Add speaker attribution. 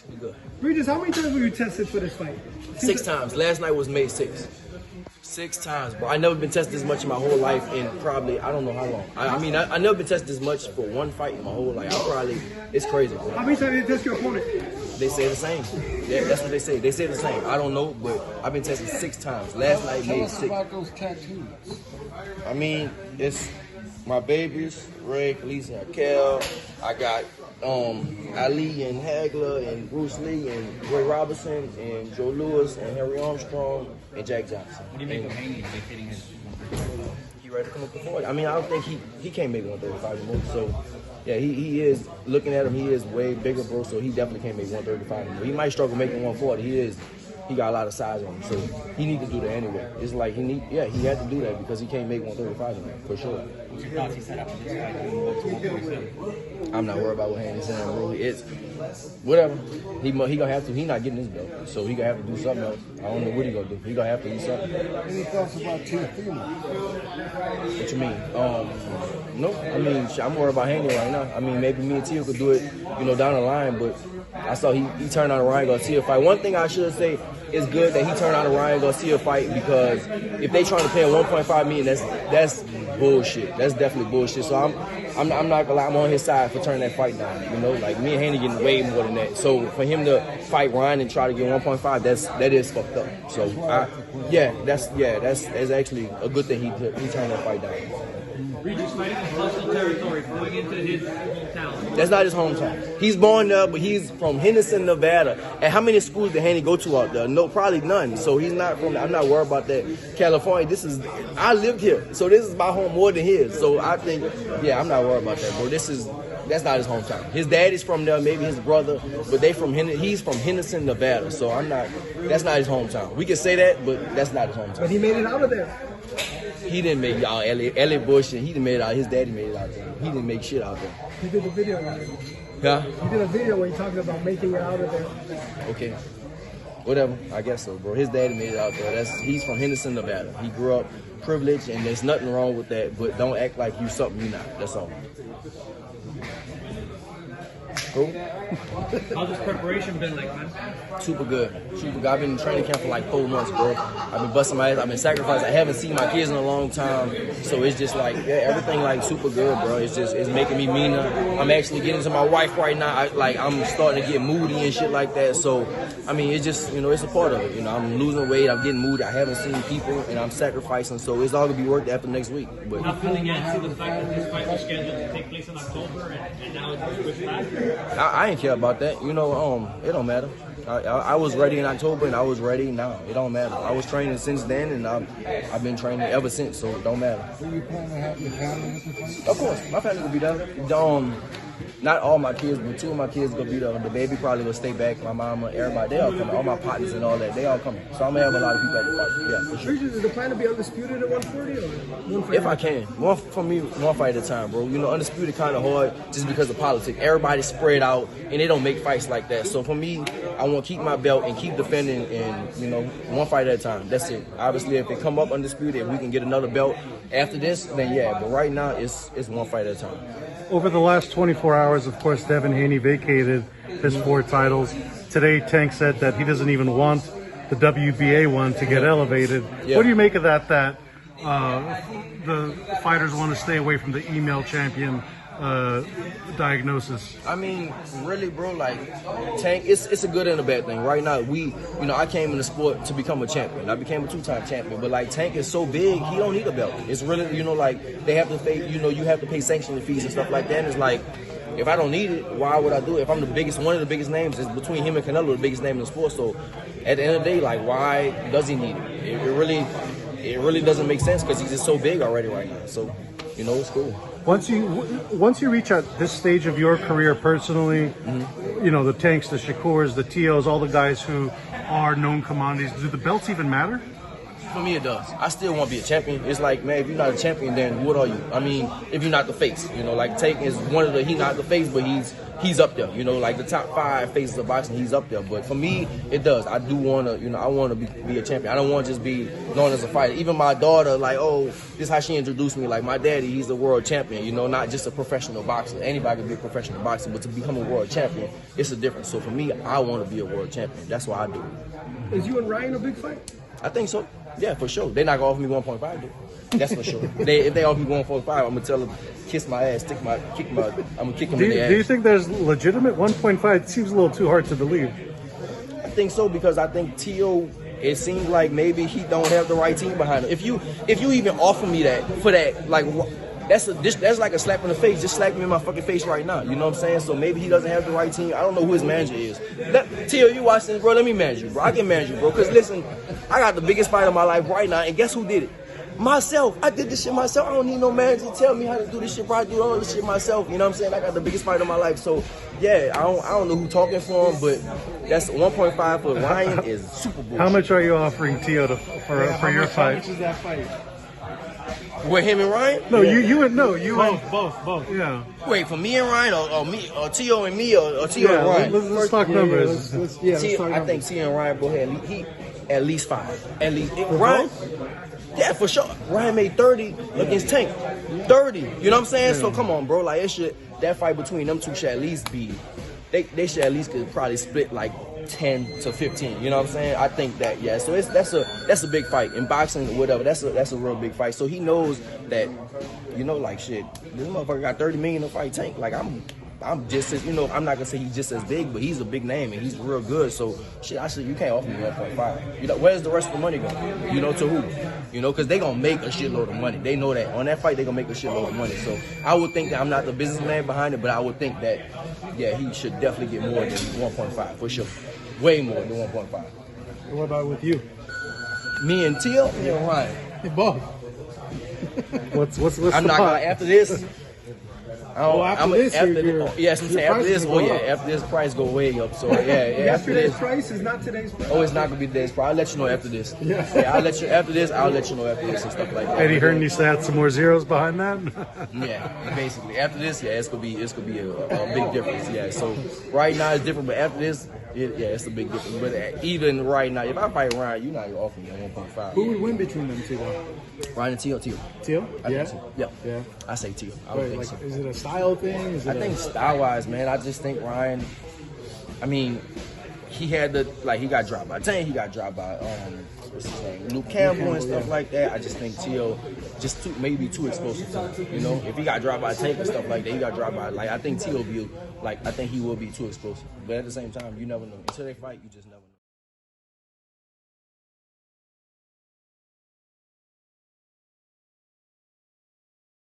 Speaker 1: We good.
Speaker 2: Regis, how many times were you tested for this fight?
Speaker 1: 6 times. Last night was May 6th. 6 times, bro. I never been tested this much in my whole life in probably, I don't know how long. I mean, I never been tested this much for one fight in my whole life. It's crazy, bro.
Speaker 2: How many times did you test your opponent?
Speaker 1: They say the same. Yeah, that's what they say. They say the same. I don't know, but I've been tested 6 times. Last night made 6.
Speaker 3: About those tattoos.
Speaker 1: I mean, it's my babies, Ray, Lisa, Kel. I got Ali and Hagler and Bruce Lee and Ray Robinson and Joe Louis and Harry Armstrong and Jack Johnson.
Speaker 4: What do you make of Haney vacating his?
Speaker 1: He ready to come up before. I mean, I don't think he can't make 135 anymore. So yeah, he is looking at him. He is way bigger, bro. So he definitely can't make 135 anymore. He might struggle making 140. He got a lot of size on him, so he need to do that anyway. It's like he had to do that because he can't make 135 anymore, for sure.
Speaker 4: What's your thoughts? He said after this fight, doing what to 147.
Speaker 1: I'm not worried about what Haney's saying, bro. It's whatever. He gonna have to. He not getting his belt, so he gonna have to do something else. I don't know what he gonna do. He gonna have to do something.
Speaker 3: Any thoughts about Teofimo?
Speaker 1: What you mean? No. I mean, I'm worried about Haney right now. I mean, maybe me and Teo could do it, down the line. But I saw he turned out a Ryan Garcia fight. One thing I should say, it's good that he turned out a Ryan Garcia fight because if they trying to pay him $1.5 million, that's bullshit. That's definitely bullshit. So I'm not gonna lie, I'm on his side for turning that fight down. Like me and Haney getting way more than that. So for him to fight Ryan and try to get 1.5, that is fucked up. So that's actually a good thing he turned that fight down.
Speaker 5: Regis fighting in hostile territory, going into his hometown.
Speaker 1: That's not his hometown. He's born there, but he's from Henderson, Nevada. And how many schools did Haney go to out there? No, probably none. So he's not from there. I'm not worried about that. California, I lived here. So this is my home more than his. So I think, I'm not worried about that, bro. That's not his hometown. His dad is from there, maybe his brother, but he's from Henderson, Nevada. So that's not his hometown. We can say that, but that's not his hometown.
Speaker 2: But he made it out of there.
Speaker 1: He didn't make y'all Elliot Bush, and he didn't make it out. His daddy made it out there. He didn't make shit out there.
Speaker 2: He did a video on it.
Speaker 1: Yeah?
Speaker 2: He did a video where he talked about making it out of there.
Speaker 1: Okay. Whatever. I guess so, bro. His daddy made it out there. He's from Henderson, Nevada. He grew up privileged, and there's nothing wrong with that, but don't act like you something you're not. That's all. Cool?
Speaker 5: How's this preparation been like, man?
Speaker 1: Super good. I've been in training camp for like 4 months, bro. I've been busting my ass. I've been sacrificing. I haven't seen my kids in a long time. So it's just like, everything like super good, bro. It's making me meaner. I'm actually getting to my wife right now. I'm starting to get moody and shit like that. So, I mean, it's just, it's a part of it. I'm losing weight. I'm getting moody. I haven't seen people and I'm sacrificing. So it's all going to be worth it after next week. But
Speaker 5: not feeling antsy the fact that this fight was scheduled to take place in October and now it's pushed back?
Speaker 1: I ain't care about that. It don't matter. I was ready in October and I was ready now. It don't matter. I was training since then and I've been training ever since, so it don't matter.
Speaker 3: Do you plan to have your family with the fight?
Speaker 1: Of course, my family will be there. Not all my kids, but 2 of my kids gonna be there. The baby probably will stay back. My mama, everybody, they all coming. All my partners and all that, they all coming. So I'm gonna have a lot of people at the fight. Yeah, for sure.
Speaker 2: Regis, is the plan to be undisputed at 140 or one fight?
Speaker 1: If I can, one fight at a time, bro. Undisputed kind of hard just because of politics. Everybody's spread out and they don't make fights like that. So for me, I want to keep my belt and keep defending, and one fight at a time. That's it. Obviously, if it come up undisputed, if we can get another belt after this, then yeah. But right now, it's one fight at a time.
Speaker 6: Over the last 24 hours, of course, Devin Haney vacated his 4 titles. Today, Tank said that he doesn't even want the WBA one to get elevated. Yeah. What do you make of that the fighters want to stay away from the email champion diagnosis?
Speaker 1: I mean, really, bro, Tank, it's a good and a bad thing. Right now, I came in the sport to become a champion. I became a 2-time champion, but Tank is so big, he don't need a belt. It's really, they have to pay, you have to pay sanctioning fees and stuff like that. And it's like, if I don't need it, why would I do it? If I'm one of the biggest names, it's between him and Canelo, the biggest name in the sport. So at the end of the day, why does he need it? It really doesn't make sense because he's just so big already right now. So, it's cool.
Speaker 6: Once you reach at this stage of your career personally, the Tanks, the Shakurs, the Teos, all the guys who are known commodities, do the belts even matter?
Speaker 1: For me, it does. I still want to be a champion. It's like, man, if you're not a champion, then what are you? I mean, if you're not the face, Tank is one of the, he's not the face, but he's he's up there. You know, like the top 5 faces of boxing, he's up there. But for me, it does. I do want to, you know, I want to be a champion. I don't want to just be known as a fighter. Even my daughter, like, oh, this is how she introduced me. Like, my daddy, he's a world champion, you know, not just a professional boxer. Anybody can be a professional boxer, but to become a world champion, it's a difference. So for me, I want to be a world champion. That's why I do it.
Speaker 2: Is you and Ryan a big fight?
Speaker 1: I think so. Yeah, for sure. They're not going to offer me 1.5, dude. That's for sure. If they offer me 1.5, I'm going to tell them, kiss my ass, I'm going to kick them in the ass.
Speaker 6: Do you think there's legitimate 1.5? It seems a little too hard to believe.
Speaker 1: I think so, because I think Tio, it seems like maybe he don't have the right team behind him. If you even offer me that, for that, like, that's like a slap in the face. Just slap me in my fucking face right now. You know what I'm saying? So maybe he doesn't have the right team. I don't know who his manager is. Tio, you watching this, bro? Let me manage you, bro. I can manage you, bro. Because listen, I got the biggest fight of my life right now, and guess who did it? Myself. I did this shit myself. I don't need no manager to tell me how to do this shit, bro. I do all this shit myself. You know what I'm saying? I got the biggest fight of my life. So yeah, I don't know who talking for him, but that's 1.5 for Ryan is super bullshit.
Speaker 6: How much are you offering Tio for your fight?
Speaker 4: How much is that fight?
Speaker 1: With him and Ryan?
Speaker 6: No, you and
Speaker 4: Both.
Speaker 6: Yeah.
Speaker 1: Wait, for me and Ryan, or me, or Tio and me, or Tio and Ryan?
Speaker 6: Let's talk numbers.
Speaker 3: Let's
Speaker 1: Tio,
Speaker 3: talk
Speaker 1: I
Speaker 3: about
Speaker 1: think Tio and Ryan go ahead. He at least 5. At least Ryan. Yeah, for sure. Ryan made 30 against Tank. 30. You know what I'm saying? So come on, bro. Like, that fight between them two should at least be. They should at least could probably split like 10 to 15. You know what I'm saying? I think that, yeah. So that's a big fight in boxing or whatever. That's a real big fight. So he knows that, you know, like shit. This motherfucker got 30 million to fight Tank. Like I'm just as, you know, I'm not gonna say he's just as big, but he's a big name and he's real good. So shit, you can't offer me 1.5. You know, where's the rest of the money going? You know, to who? You know, because they gonna make a shitload of money. They know that on that fight they gonna make a shitload of money. So I would think that I'm not the businessman behind it, but I would think that yeah, he should definitely get more than 1.5 for sure. Way more than 1.5.
Speaker 4: What about with you?
Speaker 1: Me and Tio, me and Ryan.
Speaker 4: Both.
Speaker 6: What's
Speaker 1: I'm
Speaker 6: the
Speaker 1: not
Speaker 6: pot?
Speaker 1: gonna after this. After this, after this price go way up. So yeah, after
Speaker 2: Yesterday's
Speaker 1: this.
Speaker 2: price is not today's price.
Speaker 1: Oh, it's not gonna be today's price. I'll let you know after this. Yeah, I'll let you after this and stuff like that.
Speaker 6: Eddie Hearn needs to add some more zeros behind that.
Speaker 1: Yeah, basically after this, yeah, it's gonna be a big difference. Yeah, so right now it's different, but after this, it's a big difference. But even right now, if I fight Ryan, you're not even offering me 1.5.
Speaker 4: Who would win between them two though?
Speaker 1: Ryan and Tio.
Speaker 4: Tio?
Speaker 1: I think so.
Speaker 4: Yeah.
Speaker 1: I say Tio. I would think so.
Speaker 4: Is it a style thing?
Speaker 1: I think style-wise, man, I just think Ryan, I mean, he had he got dropped by Tank, he got dropped by, what's his name, Luke Campbell and stuff like that. I just think Tio maybe too explosive to him, you know? If he got dropped by Tank and stuff like that, he got dropped by, I think Tio I think he will be too explosive. But at the same time, you never know. Until they fight, you just never know.